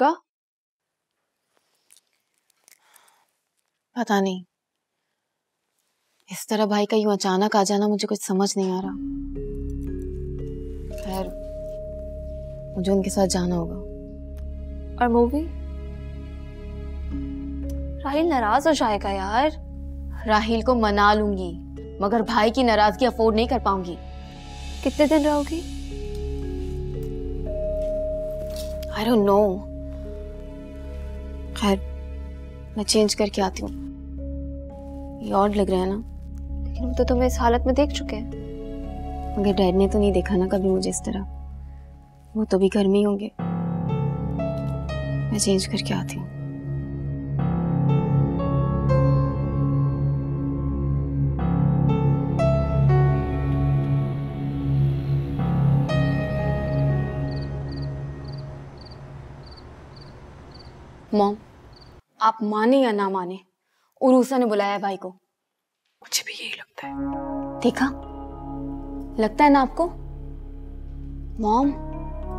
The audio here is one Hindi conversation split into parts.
होगा? पता नहीं, इस तरह भाई का यूं अचानक आ जाना मुझे कुछ समझ नहीं आ रहा। खैर, मुझे उनके साथ जाना होगा। और मूवी? राहिल नाराज हो जाएगा यार। राहिल को मना लूंगी, मगर भाई की नाराजगी अफोर्ड नहीं कर पाऊंगी। कितने दिन रहोगी? I don't know। खैर, मैं चेंज करके आती हूँ। ये ऑड लग रहा है ना? लेकिन वो तो तुम्हें इस हालत में देख चुके हैं। मगर डैड ने तो नहीं देखा ना कभी मुझे इस तरह। वो तो भी घर में ही होंगे। मैं चेंज करके आती हूँ। मॉम, आप माने या ना माने, उरूसा ने बुलाया है भाई को। मुझे भी यही लगता है। देखा, लगता है ना आपको? मॉम,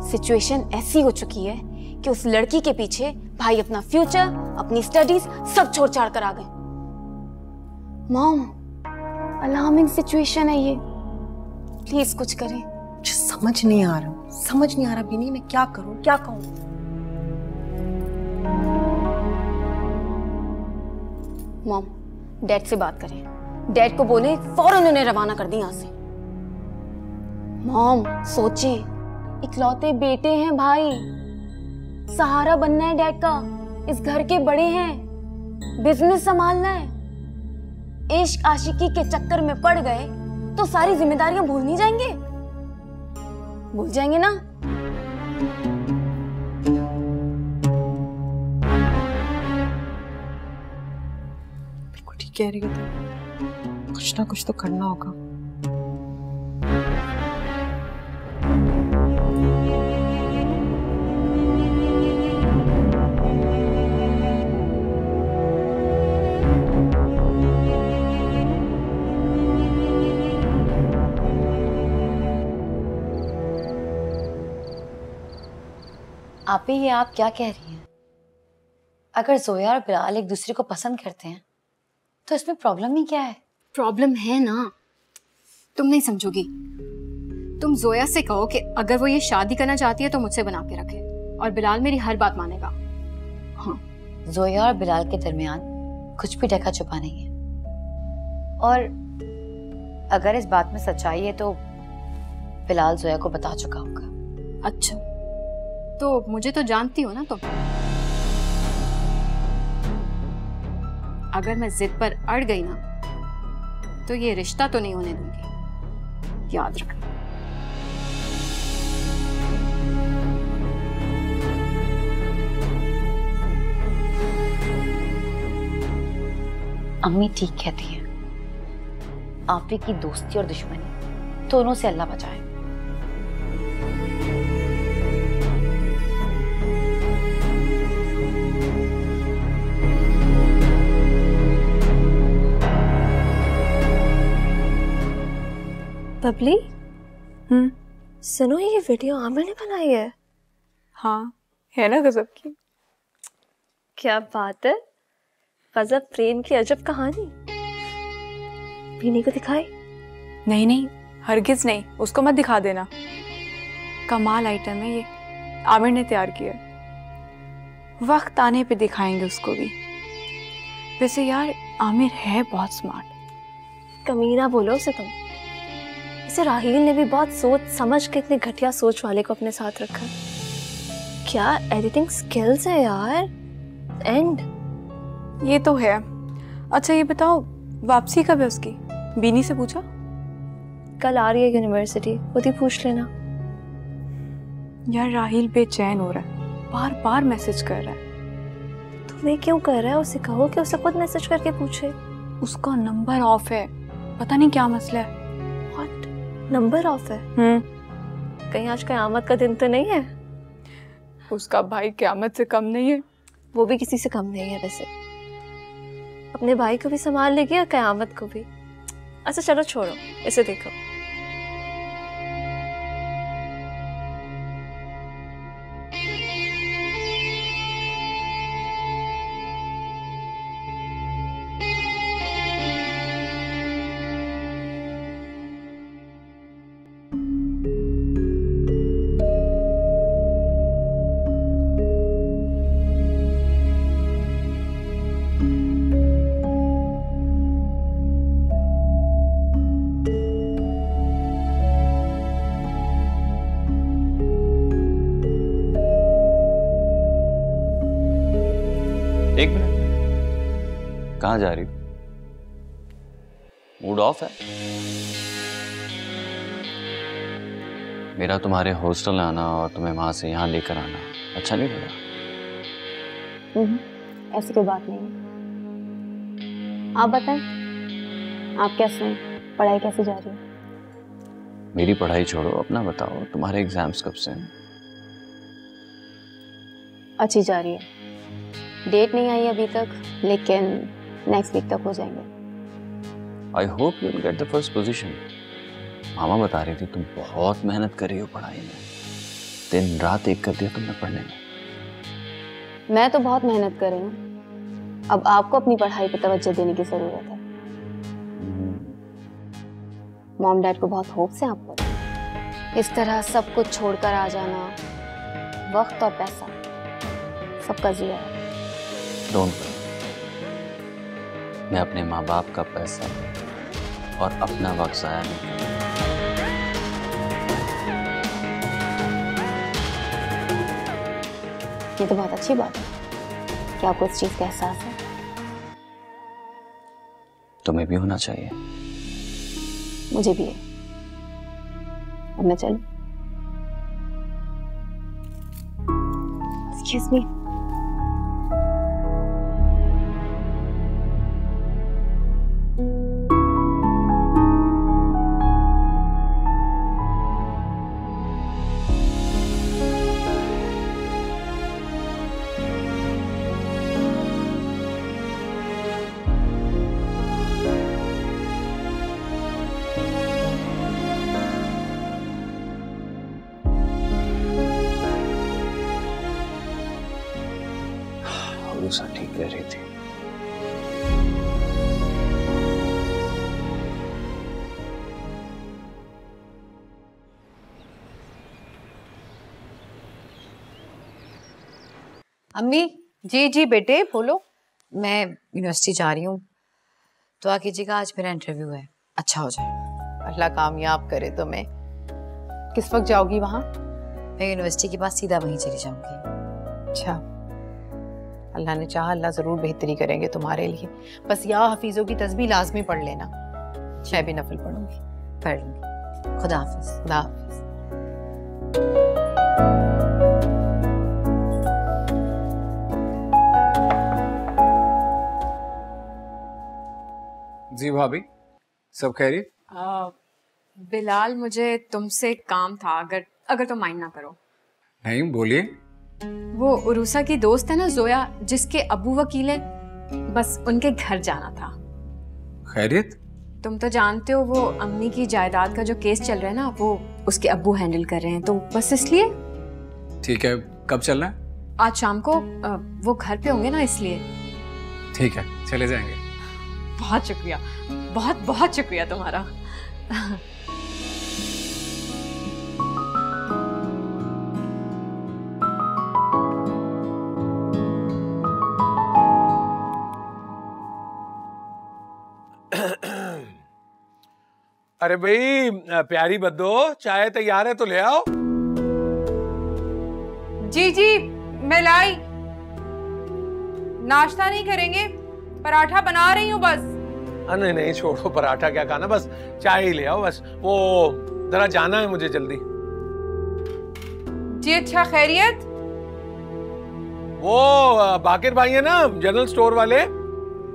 सिचुएशन ऐसी हो चुकी है कि उस लड़की के पीछे भाई अपना फ्यूचर, अपनी स्टडीज सब छोड़ छाड़ कर आ गए। मॉम, अलार्मिंग सिचुएशन है ये। प्लीज कुछ करें। मुझे समझ नहीं आ रहा बिनी, मैं क्या करूं, क्या कहूं? मॉम, डैड से बात करें। डैड को बोले फौरन उन्हें रवाना कर दें यहाँ से। मॉम, सोचें, इकलौते बेटे हैं भाई, सहारा बनना है डैड का। इस घर के बड़े हैं, बिजनेस संभालना है। इश्क आशिकी के चक्कर में पड़ गए तो सारी जिम्मेदारियां भूल नहीं जाएंगे? भूल जाएंगे ना? ठीक कह रही है तो कुछ ना कुछ तो करना होगा। आपी, ये आप क्या कह रही हैं? अगर जोया और बिलाल एक दूसरे को पसंद करते हैं तो इसमें प्रॉब्लम ही क्या है? प्रॉब्लम है ना, तुम नहीं समझोगी। तुम जोया से कहो कि अगर वो ये शादी करना चाहती है तो मुझसे बना के रखे, और बिलाल मेरी हर बात मानेगा। हाँ, जोया और बिलाल के दरमियान कुछ भी ढका छुपा नहीं है, और अगर इस बात में सच्चाई है तो बिलाल जोया को बता चुका होगा। अच्छा, तो मुझे तो जानती हो ना तुम। अगर मैं जिद पर अड़ गई ना तो ये रिश्ता तो नहीं होने दूंगी, याद रखना। अम्मी ठीक कहती है, आपी की दोस्ती और दुश्मनी दोनों से अल्लाह बचाए। बबली, सुनो, ये वीडियो आमिर ने बनाई है। हाँ, है ना गजब की। क्या बात है, गजब प्रेम की अजब कहानी। बीनी को दिखाई? नहीं नहीं, हरगिज नहीं, उसको मत दिखा देना। कमाल आइटम है ये, आमिर ने तैयार किया। वक्त आने पे दिखाएंगे उसको भी। वैसे यार, आमिर है बहुत स्मार्ट। कमीना बोलो उसे तुम। इसे राहील ने भी बहुत सोच समझ के इतने घटिया सोच वाले को अपने साथ रखा। क्या एडिटिंग स्किल्स है यार, एंड। ये तो है। अच्छा ये बताओ, वापसी कब है उसकी? बीनी से पूछा? कल आ रही है यूनिवर्सिटी, खुद ही पूछ लेना। यार राहील बेचैन हो रहा है, बार बार मैसेज कर रहा है। तुम्हें क्यों कर रहा है? उसे कहो कि उसे खुद मैसेज करके पूछे। उसका नंबर ऑफ है, पता नहीं क्या मसला है। व्हाट? नंबर ऑफ है? कहीं आज क़यामत का दिन तो नहीं है? उसका भाई क़यामत से कम नहीं है। वो भी किसी से कम नहीं है वैसे। अपने भाई को भी संभाल लेगी और क़यामत को भी। अच्छा चलो छोड़ो, इसे देखो। कहाँ जा रही हो? मूड ऑफ है? मेरा तुम्हारे हॉस्टल आना और तुम्हें वहां से यहाँ लेकर आना अच्छा नहीं लगा? ऐसी कोई बात नहीं है। आप बताएं, आप कैसे हैं? पढ़ाई कैसे जा रही है? मेरी पढ़ाई छोड़ो, अपना बताओ, तुम्हारे एग्जाम्स कब से हैं? अच्छी जा रही है। डेट नहीं आई अभी तक, लेकिन नेक्स्ट वीक तक हो जाएंगे। I hope you will get the first position. मामा बता रही थी तुम बहुत मेहनत कर रही हो पढ़ाई में, दिन रात एक कर दिया तुमने पढ़ने में। मैं तो बहुत मेहनत कर रही हूँ, अब आपको अपनी पढ़ाई पर तवज्जो देने की जरूरत है। मॉम डैड को बहुत होप्स हैं आप पर। इस तरह सब कुछ छोड़कर आ जाना, वक्त और पैसा सबका ज़िया है। डोंट वरी, मैं अपने माँ बाप का पैसा और अपना वक्त ज़ाया नहीं करूँगा। ये तो बहुत अच्छी बात है कि आपको इस चीज का एहसास है। तुम्हें भी होना चाहिए। मुझे भी है। अब मैं चलूं? Excuse me. उषा ठीक कह रही थी। अम्मी, जी जी बेटे बोलो। मैं यूनिवर्सिटी जा रही हूँ, तो आ कीजिएगा, आज मेरा इंटरव्यू है, अच्छा हो जाए। अल्लाह कामयाब करे तुम्हें। किस वक्त जाओगी वहाँ? मैं यूनिवर्सिटी के पास सीधा वहीं चली जाऊंगी। अच्छा, अल्लाह ने चाहा, अल्लाह जरूर बेहतरी करेंगे तुम्हारे लिए। बस या हफीजों की तस्बीह लाजमी पढ़ लेना। मैं भी नफल पढ़ूंगी। पढ़ लूंगी। खुदा हाफिज। खुदा हाफिज। जी भाभी, सब खैरियत? बिलाल, मुझे तुमसे काम था, अगर तुम माइंड ना करो। नहीं, बोलिए। वो उरूसा की दोस्त है ना जोया, जिसके अब्बू वकील हैं, बस उनके घर जाना था। खैरियत? तुम तो जानते हो वो अम्मी की जायदाद का जो केस चल रहा है ना, वो उसके अब्बू हैंडल कर रहे हैं, तो बस इसलिए। ठीक है, कब चलना है? आज शाम को वो घर पे होंगे ना, इसलिए। ठीक है, चले जाएंगे। बहुत शुक्रिया, बहुत बहुत शुक्रिया तुम्हारा। अरे भाई प्यारी बद्दो, चाय तैयार है तो ले आओ। जी जी मैं लाई। नाश्ता नहीं करेंगे? पराठा बना रही हूँ बस। नहीं नहीं छोड़ो, पराठा क्या खाना, बस चाय ही ले आओ। बस वो जरा जाना है मुझे जल्दी। जी अच्छा, खैरियत? वो बाकिर भाई है ना जनरल स्टोर वाले,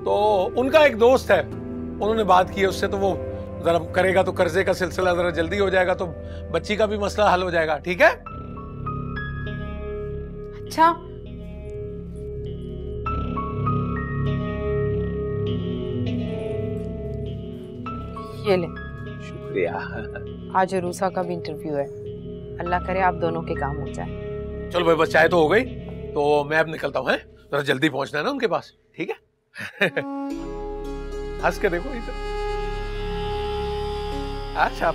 तो उनका एक दोस्त है, उन्होंने बात की है उससे, तो वो जरा करेगा तो कर्जे का सिलसिला जरा जल्दी हो जाएगा, तो बच्ची का भी मसला हल हो जाएगा। ठीक है? अच्छा, ये ले। शुक्रिया। आज रूसा का भी इंटरव्यू है, अल्लाह करे आप दोनों के काम हो जाए। चलो भाई, बस चाय तो हो गई, तो मैं अब निकलता हूँ। जरा जल्दी पहुंचना है ना उनके पास। ठीक है? हंस के देखो इधर। अच्छा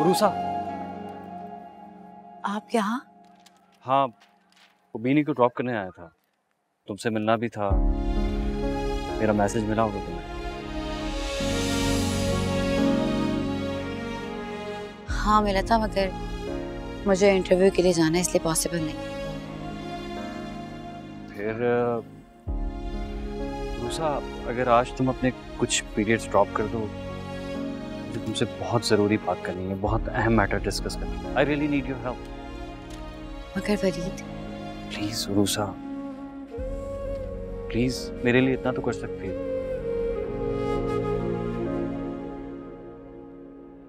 रूसा। आप यहाँ? हाँ, वो बीनी को ड्रॉप करने आया था, तुमसे मिलना भी था। मेरा मैसेज मिला होगा तुम्हें। हाँ मिला था, मगर मुझे इंटरव्यू के लिए जाना है, इसलिए पॉसिबल नहीं। फिर रूसा, अगर आज तुम अपने कुछ पीरियड्स ड्रॉप कर दो, मुझे तुमसे बहुत ज़रूरी बात करनी है, बहुत अहम मैटर डिस्कस करना है। I really need your help. मगर वरीद, प्लीज रूसा, प्लीज मेरे लिए इतना तो कर सकती है।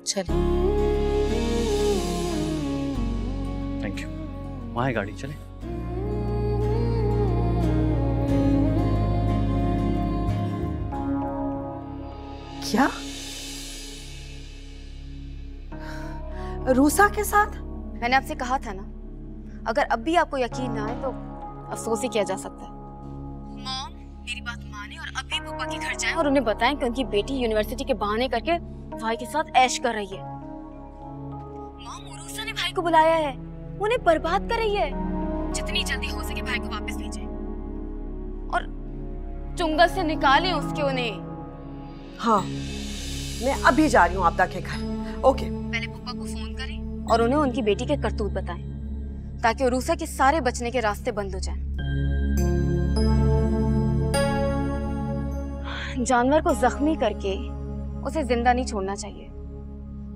चलो। Thank you. वहाँ है गाड़ी, चले। क्या? रूसा के साथ? मैंने आपसे कहा था ना, अगर अब भी आपको यकीन ना आए तो अफसोस ही किया जा सकता है। मॉम, मेरी बात माने और अभी पापा के घर जाएं और उन्हें बताएं कि उनकी बेटी यूनिवर्सिटी के बहाने करके भाई के साथ ऐश कर रही है। मॉम, उरूसा ने भाई को बुलाया है, उन्हें बर्बाद कर रही है। जितनी जल्दी हो सके भाई को वापस भेजें और चुंगल से निकालें उसके उन्हें। हाँ, मैं अभी जा रही हूँ आपदा के घर। ओके। पहले पापा को फोन करें और उन्हें उनकी बेटी के करतूत बताएं, ताकि उरूसा के सारे बचने के रास्ते बंद हो जाएं। जानवर को जख्मी करके उसे जिंदा नहीं छोड़ना चाहिए,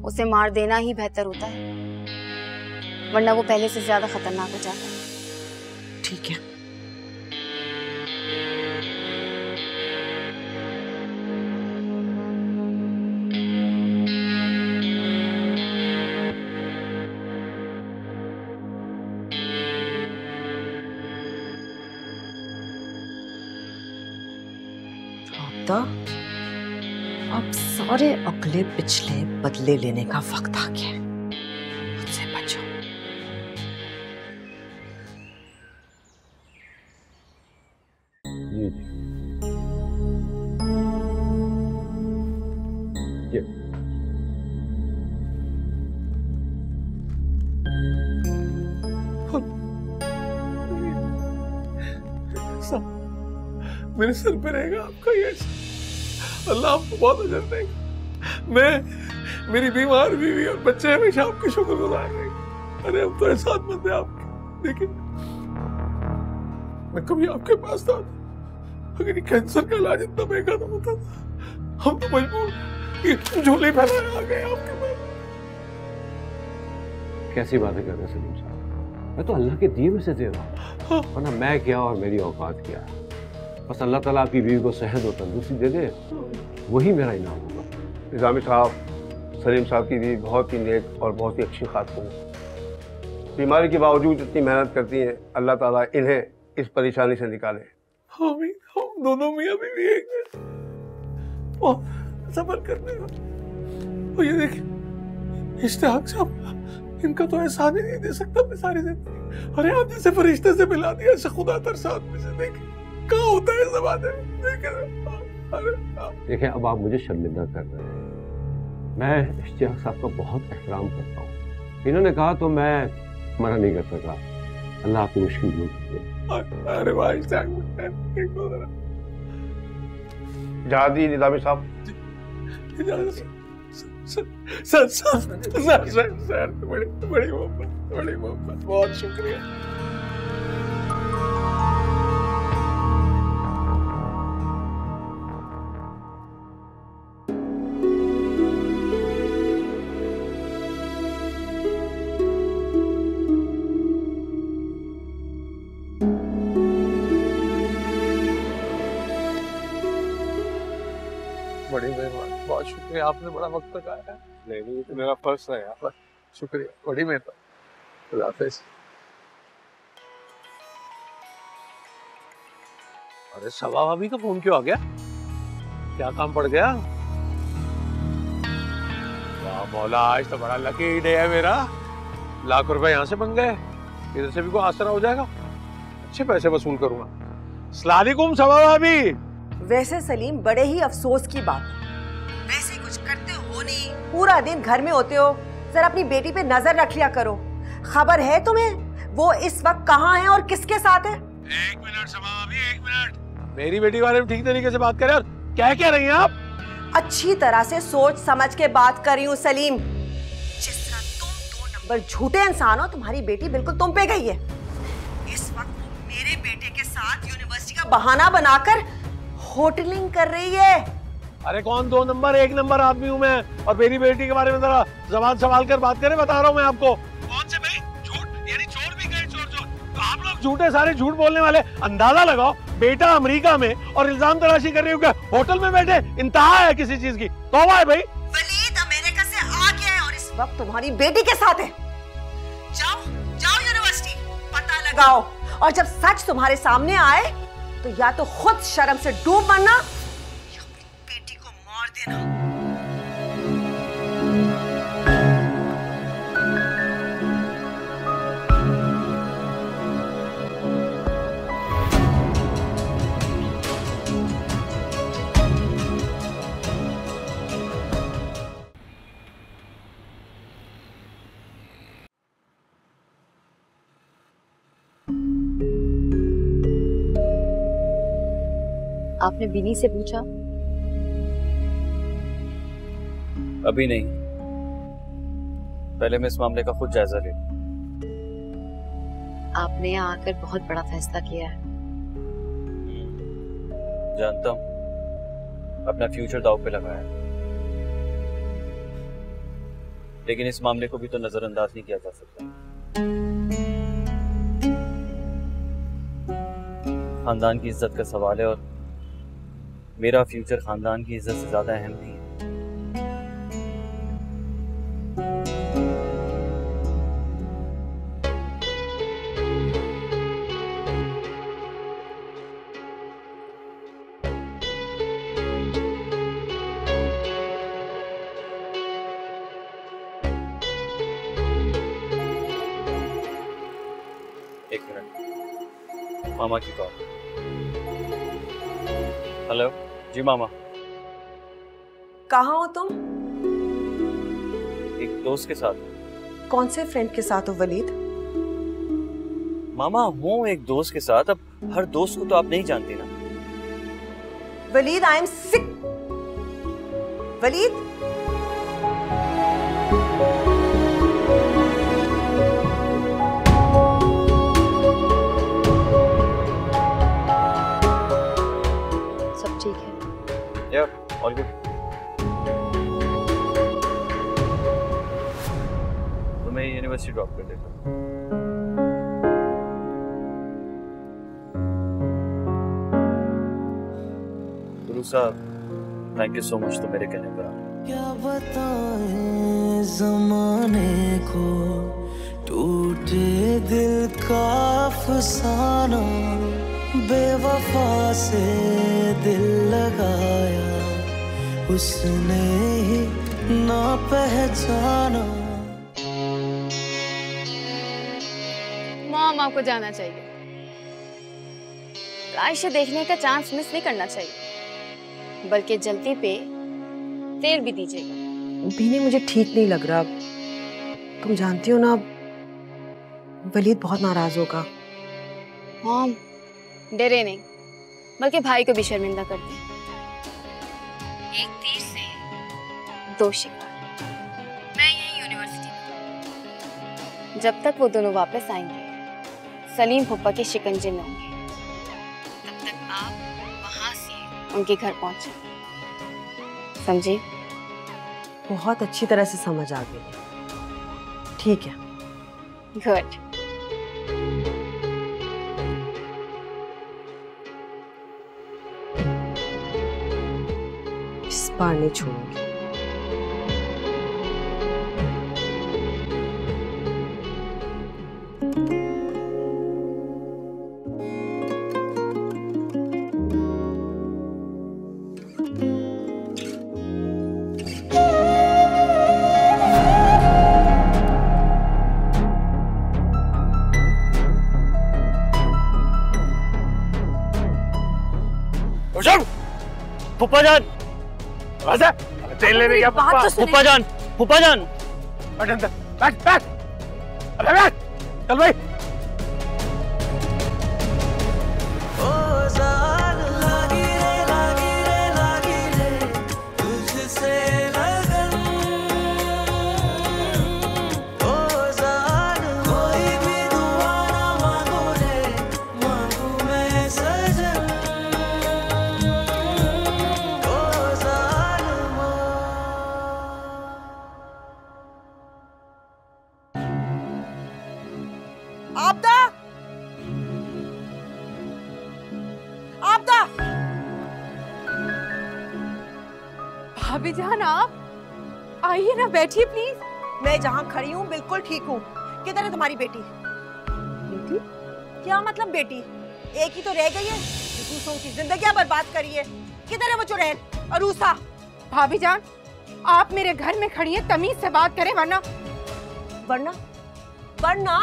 उसे मार देना ही बेहतर होता है, वरना वो पहले से ज्यादा खतरनाक हो जाता है। ठीक है। अब सारे अगले पिछले बदले लेने का वक्त आ गया। मुझसे बचो। मेरे सर पे रहेगा आपका ये, अल्लाह आपको बहुत अजर देगा। मैं, मेरी बीमार बीवी और बच्चे हमेशा आपके शुक्रगुजार रहेंगे। अरे अब तो एहसान मंद है आपके। देखिए, मैं कभी आपके पास था, अगर ये कैंसर का इलाज इतना महंगा ना होता, हम तो मजबूर झोले फैलाए आ गए आपके पास। कैसी बातें कर रहे हैं सलीम साहब? मैं तो अल्लाह के दिए में से दे रहा हूँ, वरना मैं क्या और मेरी औकात क्या। बस अल्लाह ताला आपकी बीवी को सेहत और तंदुरुस्ती दे दे, वही मेरा इनाम होगा। निज़ामी साहब, सलीम साहब की बीवी बहुत ही नेक और बहुत ही अच्छी खातून है। बीमारी के बावजूद इतनी मेहनत करती हैं, अल्लाह ताला इन्हें इस परेशानी से निकाले। आमीन। हम दोनों मियां बीवी एक हैं, बहुत सब्र करने का। और ये देखिए, इश्तियाक साहब, इनका तो एहसान ही नहीं दे सकता मैं सारी जिंदगी। अरे आप जैसे फरिश्ते से मिला दिया, ऐसे खुदा तरसा आदमी से। देखिए कहाँ होता है ज़माने में। देखिए, अब आप मुझे शर्मिंदा कर रहे हैं। मैं इश्तियाक साहब का बहुत एहतराम करता हूँ, इन्होंने कहा तो मैं मना नहीं कर सका। अल्लाह आपकी मुश्किल दूर करे। अरे भाई जहादी निज़ामी साहब, सर बड़ी मोहब्बत, बहुत शुक्रिया। बड़ी मेहरबानी, बहुत शुक्रिया, आपने बड़ा वक्त तक आया। नहीं, तो मेरा फर्ज है यार, शुक्रिया, बड़ी मेहरबानी। खुदा हाफिज़। अरे सवा भाभी का फोन क्यों आ गया? क्या काम पड़ गया? वाह मौला, आज तो बड़ा लकी डे है मेरा। लाख रुपए यहाँ से बन गए, इधर से भी कोई आसरा हो जाएगा। अच्छे पैसे वसूल करूंगा। अस्सलाम वालेकुम सवा भाभी। वैसे सलीम, बड़े ही अफसोस की बात है, वैसे कुछ करते हो नहीं, पूरा दिन घर में होते हो, जरा अपनी बेटी पे नजर रख लिया करो। खबर है तुम्हें वो इस वक्त कहाँ है और किसके साथ है? 1 मिनट समा अभी, 1 मिनट। मेरी बेटी के बारे में ठीक तरीके से बात करें और क्या कह रही हैं आप? अच्छी तरह से सोच समझ के बात कर रही हूँ सलीम। जिस तरह तुम 2 नंबर झूठे इंसान हो, तुम्हारी बेटी बिल्कुल तुम पे गई है। इस वक्त वो मेरे बेटे के साथ यूनिवर्सिटी का बहाना बनाकर होटलिंग कर रही है। अरे कौन 2 नंबर 1 नंबर आदमी हूँ मैं, और मेरी बेटी के बारे में जरा जबान संभाल कर बात करें, बता रहा हूँ मैं आपको। कौन से भाई झूठ, यानी चोर भी गए चोर। तो आप लोग झूठे, सारे झूठ बोलने वाले। अंदाजा लगाओ, बेटा अमेरिका में और इल्जाम तराशी कर रही हो, होटल में बैठे। इंतहा है किसी चीज की, तौबा है भाई। वलीद अमेरिका से आ गया है और इस वक्त तुम्हारी बेटी के साथ है। जाओ यूनिवर्सिटी, पता लगाओ, और जब सच तुम्हारे सामने आए तो या तो खुद शर्म से डूब मरना या अपनी बेटी को मार देना। आपने बीनी से पूछा? अभी नहीं, पहले मैं इस मामले का खुद जायजा ले। आपने यहाँ आकर बहुत बड़ा फैसला किया है। जानता हूँ, अपना फ्यूचर दांव पे लगाया, लेकिन इस मामले को भी तो नजरअंदाज नहीं किया जा सकता। खानदान की इज्जत का सवाल है और मेरा फ्यूचर खानदान की इज्जत से ज्यादा अहम नहीं है। एक मिनट, मामा की कॉल। हेलो जी मामा। कहाँ हो तुम? एक दोस्त के साथ। कौन से फ्रेंड के साथ हो वलीद? मामा हूँ एक दोस्त के साथ, अब हर दोस्त को तो आप नहीं जानती ना। Waleed I am sick. Waleed सब ठीक है? All good. तो मैं यूनिवर्सिटी ड्रॉप कर देता हूँ। गुरु साहब, थैंक यू सो मच तो मेरे कहने पर। क्या बताएं ज़माने को, टूटे दिल का अफसाना, बेवफा से दिल लगाया उसने ही ना पहचाना। मॉम, आपको जाना चाहिए। आयशा देखने का चांस मिस नहीं करना चाहिए, बल्कि जल्दी पे तेल भी दीजिएगा। बीनी मुझे ठीक नहीं लग रहा। तुम जानती हो ना वलीद बहुत नाराज होगा। मॉम डरे नहीं, बल्कि भाई को भी शर्मिंदा कर दे। एक तीर से 2 शिकार। मैं यही यूनिवर्सिटी में, जब तक वो दोनों वापस आएंगे सलीम फुप्पा के शिकंजे में होंगे, तब तक आप वहां से उनके घर पहुंचे। समझे? बहुत अच्छी तरह से समझ आ गई। ठीक है। गुड। इस बार नहीं छोड़ूंगी। फुप्पा जान, तेल लेने गया। फुप्पा जान, फुप्पा जान, बैठ अंदर, बैठ बैठ, अबे बैठ, चल भाई। आपदा, आपदा, भाभी जान आप आइए ना, बैठिए प्लीज। मैं जहाँ खड़ी हूँ बिल्कुल ठीक हूँ। किधर है तुम्हारी बेटी? बेटी? क्या मतलब बेटी? एक ही तो रह गई है, दूसरों की जिंदगियां बर्बाद करी है। किधर है वो चुड़ैल अरूसा? भाभी जान आप मेरे घर में खड़ी हैं, तमीज से बात करें वरना। वरना? वरना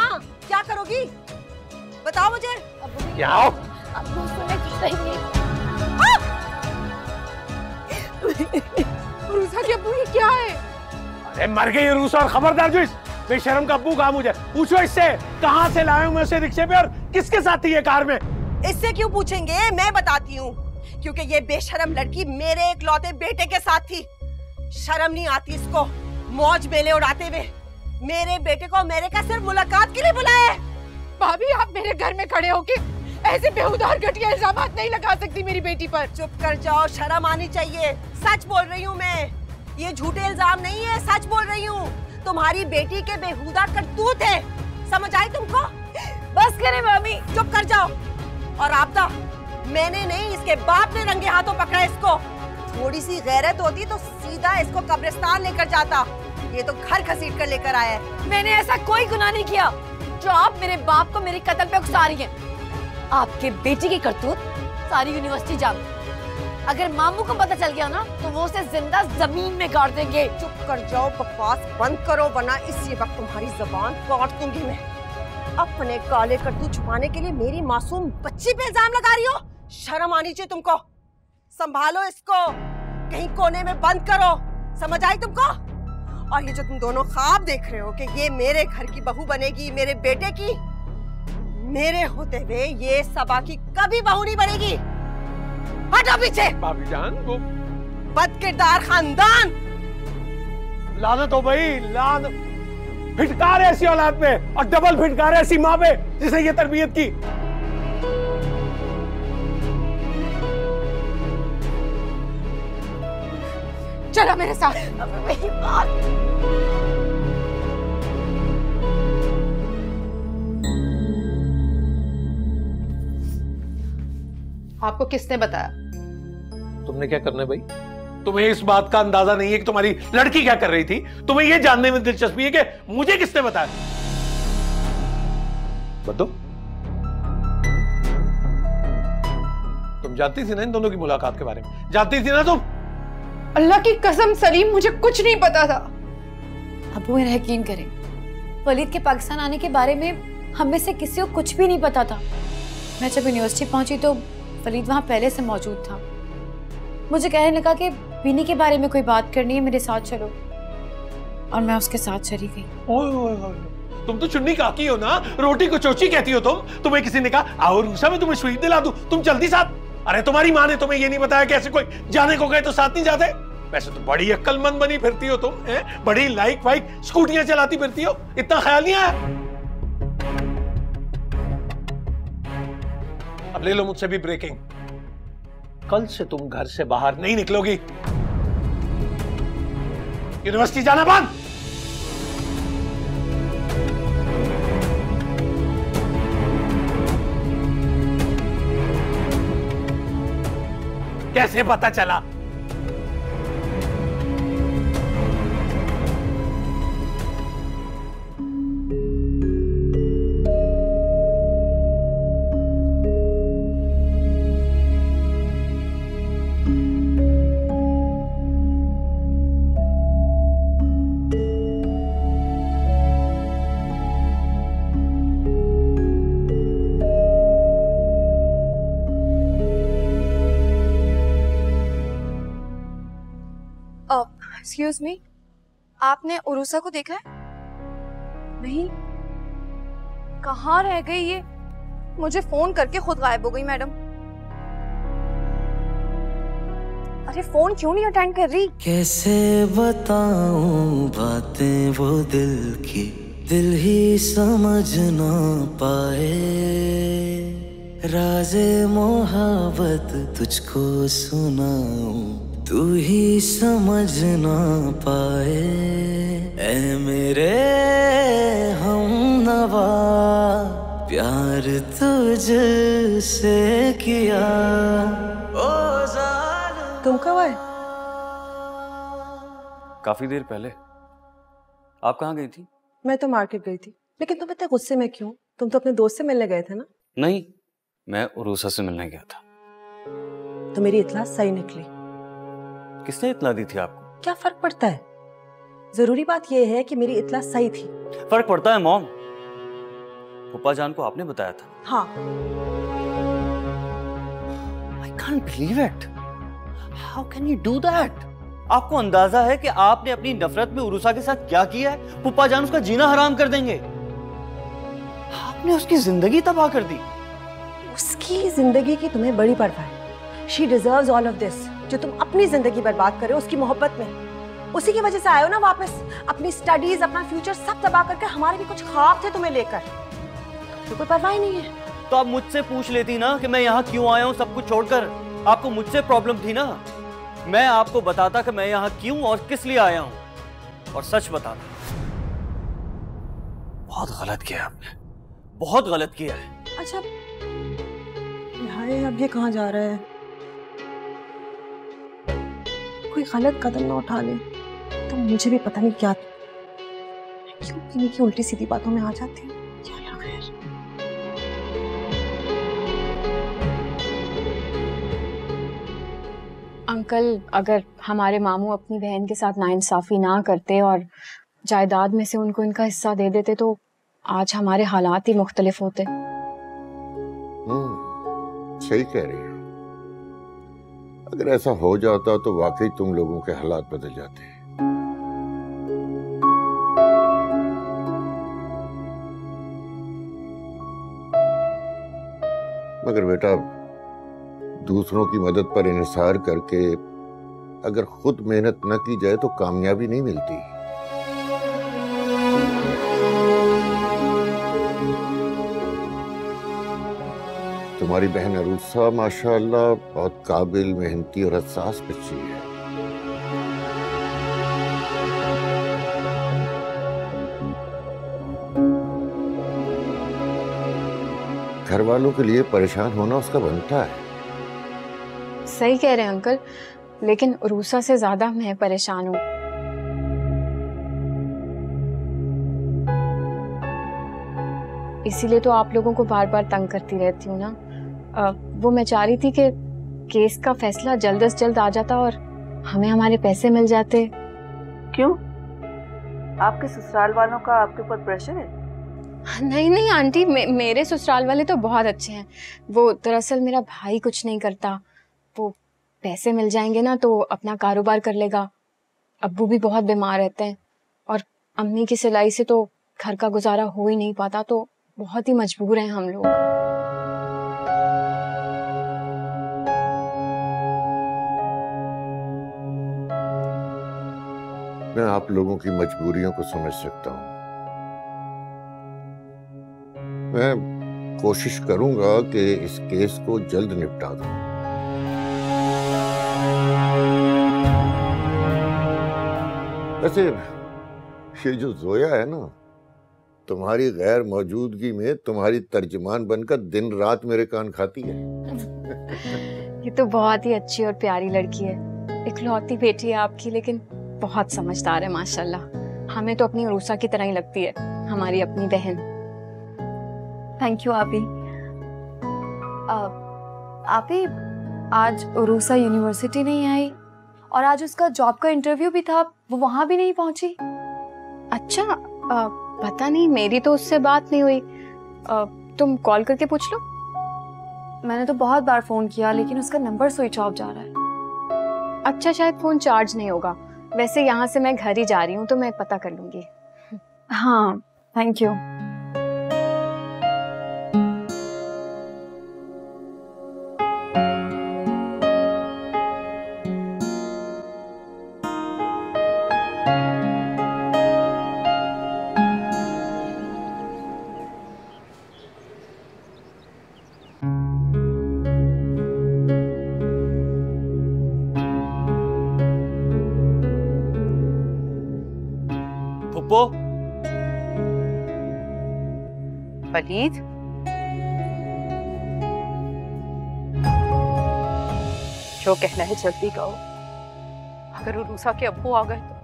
क्या करोगी? बताओ मुझे। क्या हो? अरूसा की अब्बू ये क्या है? अरे मर गई अरूसा, और खबरदार जो इस बेशरम का अब्बू कहा मुझे पूछो इससे कहां से लाया हूं मैं उसे रिक्शे पे और किसके साथ थी ये कार में। इससे क्यों पूछेंगे, मैं बताती हूँ। क्योंकि ये बेशरम लड़की मेरे इकलौते बेटे के साथ थी। शर्म नहीं आती इसको मौज मेले उड़ाते हुए। मेरे बेटे को अमेरिका सिर्फ मुलाकात के लिए बुलाया है। भाभी आप मेरे घर में खड़े होके ऐसे बेहुदा और घटिया इल्जाम नहीं लगा सकती मेरी बेटी पर। चुप कर जाओ, शर्म आनी चाहिए। सच बोल रही हूँ मैं, ये झूठे इल्जाम नहीं है, सच बोल रही हूँ। तुम्हारी बेटी के बेहुदा करतूत है, समझ आई तुमको? बस करें मामी, चुप कर जाओ। और आपदा, मैंने नहीं इसके बाप ने रंगे हाथों पकड़ा इसको। थोड़ी सी गैरत होती तो सीधा इसको कब्रिस्तान लेकर जाता। ये तो घर घसीट कर लेकर आया है। मैंने ऐसा कोई गुनाह नहीं किया जो आप मेरे बाप को मेरे कत्ल पे उकसा रही हैं। आपके बेटी की करतूत सारी यूनिवर्सिटी जानती। अगर मामू को पता चल गया ना तो वो उसे जिंदा जमीन में गाड़ देंगे। चुप कर जाओ, बकवास बंद करो वरना इसी वक्त तुम्हारी जबान काट दूंगी मैं। अपने काले करतूत छुपाने के लिए मेरी मासूम बच्ची पे इल्जाम लगा रही हो? शर्म आनी चाहिए तुमको। संभालो इसको, कहीं कोने में बंद करो, समझ आई तुमको? और ये जो तुम दोनों ख्वाब देख रहे हो कि ये मेरे घर की बहू बनेगी, मेरे बेटे की, मेरे होते हुए ये सबा की कभी बहू नहीं बनेगी। हटो पीछे। भाभी जान वो बदकिरदार खानदान। लानत हो भाई, लानत। फिटकार ऐसी औलाद पे और डबल फिटकार ऐसी माँ पे जिसे ये तरबियत की। चलो मेरे साथ। मेरी बात। आपको किसने बताया? तुमने क्या करना है भाई? तुम्हें इस बात का अंदाजा नहीं है कि तुम्हारी लड़की क्या कर रही थी? तुम्हें यह जानने में दिलचस्पी है कि मुझे किसने बताया? बतो, तुम जानती थी ना इन दोनों की मुलाकात के बारे में? जानती थी ना तुम? अल्लाह की कसम सलीम, मुझे कुछ नहीं पता था। अबू मेरा यकीन करें, वलीद के पाकिस्तान आने के बारे में हम में से किसी को कुछ भी नहीं पता था। मैं जब यूनिवर्सिटी पहुंची तो वलीद वहां पहले से मौजूद था। मुझे कहने लगा कि बीनी के बारे में कोई बात करनी है, मेरे साथ चलो, और मैं उसके साथ चली गई। तुम तो चुन्नी काकी हो ना, रोटी को चोची कहती हो तुम। तुम्हें किसी ने कहा आओ रूसा मैं तुम्हें स्वीट दिला दूं, तुम जल्दी साथ। अरे तुम्हारी माँ ने तुम्हें ये नहीं बताया कि ऐसे कोई जाने को गए तो साथ नहीं जाते? वैसे तो बड़ी अक्लमंद बनी फिरती हो तुम, हैं? बड़ी लाइक फाइक स्कूटियां चलाती फिरती हो, इतना ख्याल नहीं आया? अब ले लो मुझसे भी ब्रेकिंग। कल से तुम घर से बाहर नहीं निकलोगी। यूनिवर्सिटी जाना बंद। कैसे पता चला? एक्सक्यूज मी, आपने उरूसा को देखा है? नहीं, कहाँ रह गई ये? मुझे फोन करके खुद गायब हो गई मैडम। अरे फोन क्यों नहीं अटेंड कर रही? कैसे बताऊं बातें वो दिल की, दिल ही समझ ना पाए। राज़े मोहब्बत तुझको सुनाऊं, तू ही समझ ना पाए। ऐ मेरे हमनवा, प्यार तुझसे किया। ओ तुम कब आए? काफी देर पहले। आप कहाँ गई थी? मैं तो मार्केट गई थी। लेकिन तुम इतने गुस्से में क्यों? तुम तो अपने दोस्त से मिलने गए थे ना? नहीं, मैं उरूसा से मिलने गया था। तो मेरी इत्तला सही निकली। किसने इत्तला दी थी आपको? क्या फर्क पड़ता है? जरूरी बात यह है कि मेरी इत्तला सही थी। फर्क पड़ता है मॉम। पुप्पा जान को आपने बताया था? हाँ। I can't believe it. How can you do that? आपको अंदाजा है कि आपने अपनी नफरत में उरूसा के साथ क्या किया है? पुप्पा जान उसका जीना हराम कर देंगे। आपने उसकी जिंदगी तबाह कर दी। उसकी जिंदगी की तुम्हें बड़ी परवाह है। She deserves all of this. जो तुम अपनी जिंदगी बर्बाद कर रहे हो उसकी मोहब्बत में, उसी की वजह से आए हो ना वापस। अपनी स्टडीज, अपना फ्यूचर सब तबाह करके। हमारे भी कुछ ख्वाब थे तुम्हें लेकर, तो कोई परवाह ही नहीं है। तो आप मुझसे पूछ लेती ना कि मैं यहाँ क्यों आया हूँ सब कुछ छोड़कर। आपको मुझसे प्रॉब्लम थी ना, मैं आपको बताता कि मैं यहाँ क्यों और किस लिए आया हूँ, और सच बताता। बहुत गलत किया आपने, बहुत गलत किया है। अच्छा भाई, अब ये कहाँ जा रहा है? कोई गलत कदम ना उठा ले तो मुझे भी पता नहीं क्या क्यों किन्हीं की उल्टी सीधी बातों में आ जाती है। अंकल, अगर हमारे मामू अपनी बहन के साथ नाइंसाफी ना करते और जायदाद में से उनको इनका हिस्सा दे देते तो आज हमारे हालात ही मुख्तलिफ होते। सही कह रही हो। अगर ऐसा हो जाता तो वाकई तुम लोगों के हालात बदल जाते। मगर बेटा, दूसरों की मदद पर इन्हिसार करके अगर खुद मेहनत न की जाए तो कामयाबी नहीं मिलती। तुम्हारी बहन अरूसा माशाअल्लाह बहुत काबिल, मेहनती और हसास बच्ची है। घर वालों के लिए परेशान होना उसका बनता है। सही कह रहे हैं अंकल, लेकिन उरूसा से ज्यादा मैं परेशान हूँ। इसीलिए तो आप लोगों को बार बार तंग करती रहती हूँ ना। वो मैं चाह रही थी कि केस का फैसला जल्द से जल्द आ जाता और हमें हमारे पैसे मिल जाते। क्यों? आपके ससुराल वालों का आपके ऊपर प्रेशर है? नहीं नहीं आंटी, मेरे ससुराल वाले तो बहुत अच्छे हैं। वो दरअसल मेरा भाई कुछ नहीं करता। वो पैसे मिल जाएंगे ना तो अपना कारोबार कर लेगा। अब्बू भी बहुत बीमार रहते हैं और अम्मी की सिलाई से तो घर का गुजारा हो ही नहीं पाता, तो बहुत ही मजबूर हैं हम लोग। मैं आप लोगों की मजबूरियों को समझ सकता हूं। मैं कोशिश करूंगा कि इस केस को जल्द निपटा दूं। वैसे ये जो जोया है ना, तुम्हारी गैर मौजूदगी में तुम्हारी तर्जमान बनकर दिन रात मेरे कान खाती है। ये तो बहुत ही अच्छी और प्यारी लड़की है। इकलौती बेटी है आपकी, लेकिन बहुत समझदार है माशाल्लाह। हमें तो अपनी उरूसा की तरह ही लगती है, हमारी अपनी बहन। थैंक यू आपी। आपी, आज उरूसा यूनिवर्सिटी नहीं आई और आज उसका जॉब का इंटरव्यू भी था, वो वहां भी नहीं पहुंची। अच्छा, पता नहीं, मेरी तो उससे बात नहीं हुई। तुम कॉल करके पूछ लो। मैंने तो बहुत बार फोन किया लेकिन उसका नंबर स्विच ऑफ जा रहा है। अच्छा, शायद फोन चार्ज नहीं होगा। वैसे यहाँ से मैं घर ही जा रही हूँ तो मैं पता कर लूंगी। हाँ थैंक यू। फुप्पो, वलीद, जो कहना है जल्दी कहो। अगर उरूसा के अब्बू आ गए तो।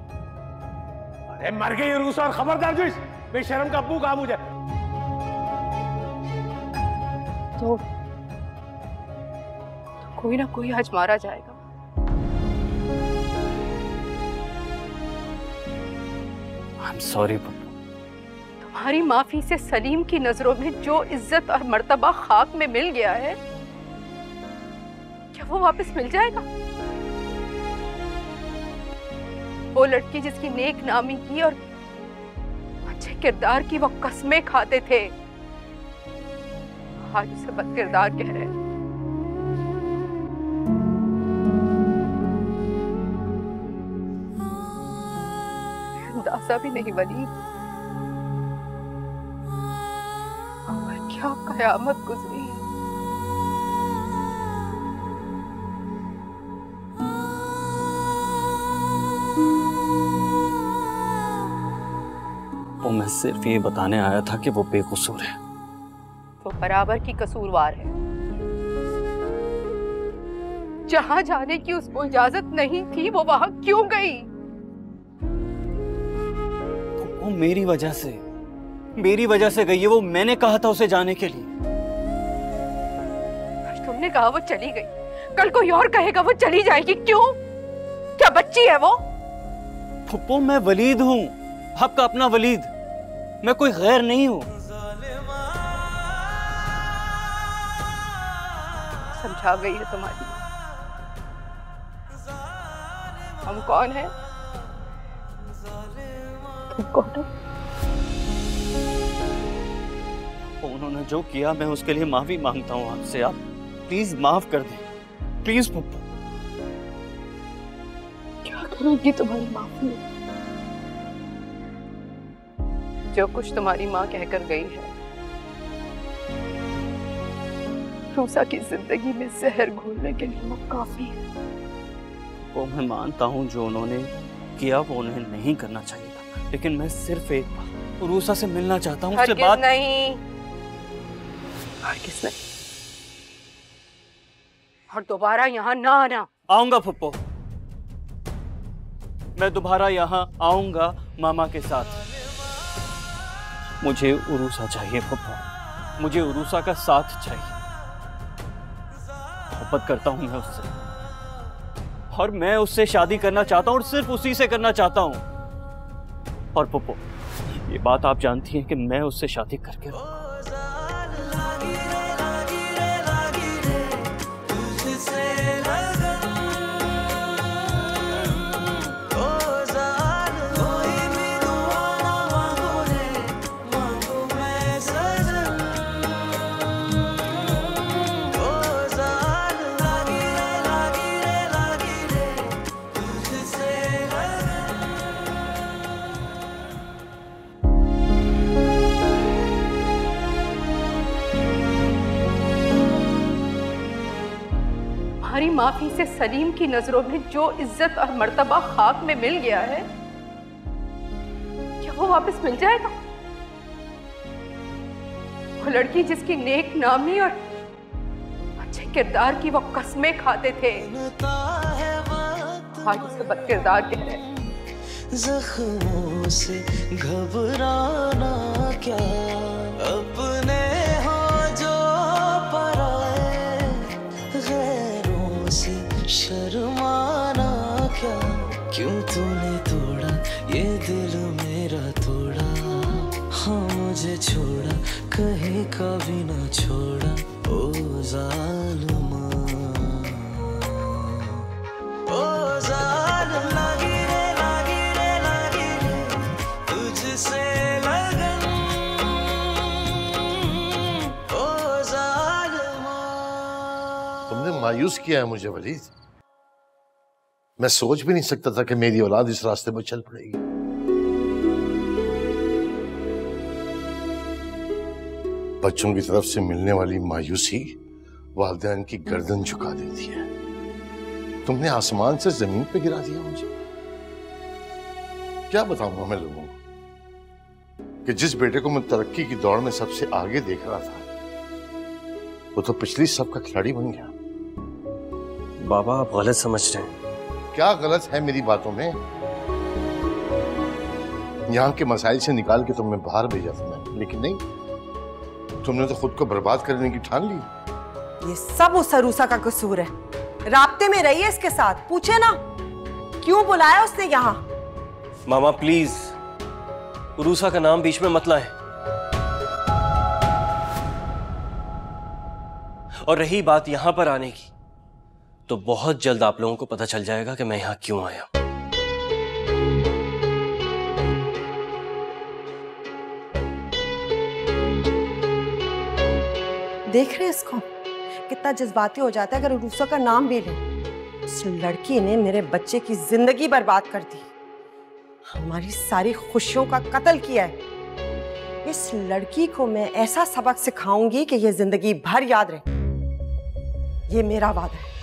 अरे मर गई उरूसा, और खबरदार जो इस बेशरम का अब्बू काम हो जाए। तो कोई ना कोई आज मारा जाएगा। I'm sorry Pappu. तुम्हारी माफी से सलीम की नजरों में जो इज्जत और मर्तबा खाक में मिल गया है, क्या वो वापस मिल जाएगा? वो लड़की जिसकी नेक नामी की और अच्छे किरदार की वो कस्में खाते थे, आज उसे बद किरदार कह रहे हैं। अंदाजा भी नहीं बनी और क्या कयामत गुजरी। वो मैं सिर्फ ये बताने आया था कि वो बेकसूर है। वो बराबर की कसूरवार है। जहां जाने की उसको इजाजत नहीं थी, वो वहां क्यों गई? वो मेरी वजह से गई है। वो मैंने कहा था उसे जाने के लिए। तुमने कहा वो चली गई, कल कोई और कहेगा वो चली जाएगी। क्यों? क्या बच्ची है वो? फुप्पो, मैं वलीद हूँ, आपका अपना वलीद। मैं कोई गैर नहीं हूँ। समझा गई है तुम्हारी। हम कौन है? तुम कौन हो? उन्होंने जो किया, मैं उसके लिए माफी मांगता हूँ आपसे। आप प्लीज माफ कर दें, प्लीज पप्पू। क्या करेगी तुम्हारी माफी? जो कुछ तुम्हारी माँ कहकर गई है, रूसा की जिंदगी में जहर घोलने के लिए वो काफी है। वो मैं मानता हूँ जो उन्होंने किया वो उन्हें नहीं करना चाहिए था, लेकिन मैं सिर्फ एक बार रूसा से मिलना चाहता हूँ। उससे बात नहीं, हरगिज़ नहीं। और दोबारा यहाँ ना आना। आऊंगा फुप्पो, मैं दोबारा यहाँ आऊंगा मामा के साथ। मुझे उरूसा चाहिए फुप्पो, मुझे उरूसा का साथ चाहिए। मोहब्बत करता हूं मैं उससे, और मैं उससे शादी करना चाहता हूं, और सिर्फ उसी से करना चाहता हूं। और फुप्पो, ये बात आप जानती हैं कि मैं उससे शादी करके रहूंगा। तुम्हारी माफी से सलीम की नजरों में जो इज्जत और मर्तबा खाक में मिल गया है, क्या वो वापस मिल जाएगा? वो लड़की जिसकी नेक नामी और अच्छे किरदार की वो कस्में खाते थे, आज उसे बद किरदार कह रहे हैं। जख्मों से घबराना क्या, अपने हो जो पराए, गैरों से शर्माना क्या। क्यों तूने तोड़ा ये दिल मेरा तोड़ा, हाँ मुझे छोड़ा कहीं कभी ना छोड़ा। ओ जालिमा, ओ जालिमा, तुझसे लगन मायूस किया है मुझे वलीद। मैं सोच भी नहीं सकता था कि मेरी औलाद इस रास्ते पर चल पड़ेगी। बच्चों की तरफ से मिलने वाली मायूसी वालिदैन की गर्दन झुका देती है। तुमने आसमान से जमीन पे गिरा दिया मुझे। क्या बताऊंगा मैं लोगों को कि जिस बेटे को मैं तरक्की की दौड़ में सबसे आगे देख रहा था, वो तो पिछली सब का खिलाड़ी बन गया। बाबा आप गलत समझ रहे हैं। क्या गलत है मेरी बातों में? यहाँ के मसाइल से निकाल के तुमने बाहर भेजा था मैं, लेकिन नहीं, तुमने तो खुद को बर्बाद करने की ठान ली। ये सब उस अरूसा का कसूर है। राब्ते में रहिए इसके साथ, पूछे ना क्यों बुलाया उसने यहाँ। मामा प्लीज उरूसा का नाम बीच में मत लाएं। और रही बात यहां पर आने की, तो बहुत जल्द आप लोगों को पता चल जाएगा कि मैं यहां क्यों आया। देख रहे इसको कितना जज्बाती हो जाता है अगर उरूसा का नाम भी ले। उस लड़की ने मेरे बच्चे की जिंदगी बर्बाद कर दी, हमारी सारी खुशियों का कत्ल किया है। इस लड़की को मैं ऐसा सबक सिखाऊंगी कि ये जिंदगी भर याद रहे। ये मेरा वादा है।